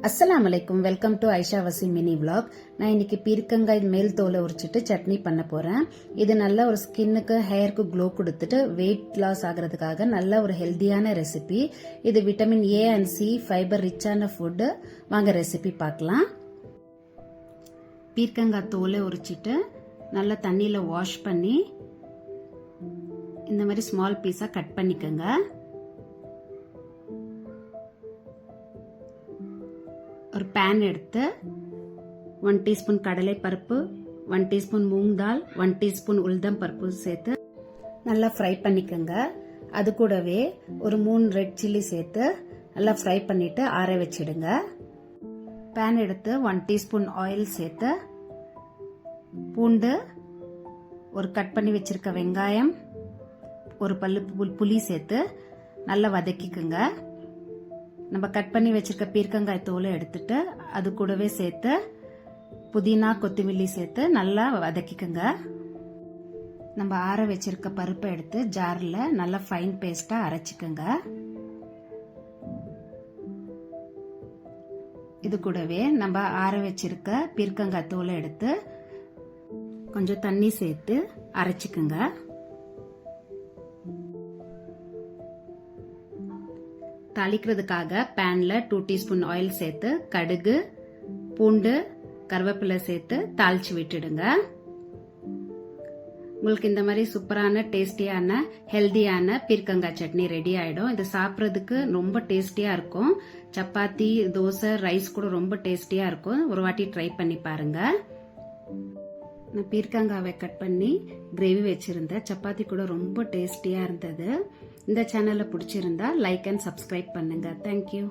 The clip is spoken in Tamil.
அஸ்ஸலாமு அலைக்கும். வெல்கம் டு ஐஷா வசி மினி விளாக். நான் இன்னைக்கு பீர்க்கங்காய் மேல் தோலை உரிச்சிட்டு சட்னி பண்ண போறேன். இது நல்ல ஒரு ஸ்கின்னுக்கு ஹேருக்கு க்ளோ கொடுத்துட்டு வெயிட் லாஸ் ஆகிறதுக்காக நல்ல ஒரு ஹெல்தியான ரெசிபி. இது vitamin A and C fibre ரிச்சான ஃபுட்டு. வாங்க ரெசிபி பார்க்கலாம். பீர்க்கங்காய் தோலை உரிச்சிட்டு நல்லா தண்ணியில வாஷ் பண்ணி இந்த மாதிரி ஸ்மால் பீஸா கட் பண்ணிக்கோங்க. ஒரு பேன் எடுத்து 1 டீஸ்பூன் கடலை பருப்பு, 1 டீஸ்பூன் மூங் தால், 1 டீஸ்பூன் உளுந்தம் பருப்பு சேர்த்து நல்லா ஃப்ரை பண்ணிக்கோங்க. அது கூடவே ஒரு 3 ரெட் சில்லி சேர்த்து நல்லா ஃப்ரை பண்ணிட்டு ஆற வச்சிடுங்க. பேன் எடுத்து 1 டீஸ்பூன் ஆயில் சேர்த்து பூண்டு, ஒரு கட் பண்ணி வச்சிருக்க வெங்காயம், ஒரு பல்லு புளி சேர்த்து நல்லா வதக்கிக்குங்க. நம்ம கட் பண்ணி வச்சிருக்க பீர்க்கங்காய் தோலை எடுத்துட்டு அது கூடவே சேர்த்து புதினா கொத்தமல்லி சேர்த்து நல்லா வதக்கிக்குங்க. நம்ம ஆற வச்சிருக்க பருப்பை எடுத்து ஜார்ல நல்லா ஃபைன் பேஸ்டா அரைச்சிக்குங்க. இது கூடவே நம்ம ஆற வச்சிருக்க பீர்க்கங்காய் தோலை எடுத்து கொஞ்சம் தண்ணி சேர்த்து அரைச்சிக்குங்க. தாளிக்கிறதுக்காக பேன்ல 2 டீஸ்பூன் ஆயில் சேர்த்து கடுகு, பூண்டு, கருவேப்பிலை சேர்த்து தாளிச்சு விட்டுடுங்க. உங்களுக்கு இந்த மாதிரி சூப்பரான டேஸ்டியான ஹெல்தியான பீர்க்கங்காய் சட்னி ரெடி ஆயிடும். இது சாப்பிட்றதுக்கு ரொம்ப டேஸ்டியா இருக்கும். சப்பாத்தி, தோசை, ரைஸ் கூட ரொம்ப டேஸ்டியா இருக்கும். ஒரு வாட்டி ட்ரை பண்ணி பாருங்க. நான் பீர்க்கங்காவை கட் பண்ணி கிரேவி வச்சிருந்தேன். சப்பாத்தி கூட ரொம்ப டேஸ்டியா இருந்தது. இந்த சேனலை பிடிச்சிருந்தா லைக் அண்ட் சப்ஸ்கிரைப் பண்ணுங்க. தேங்க்யூ.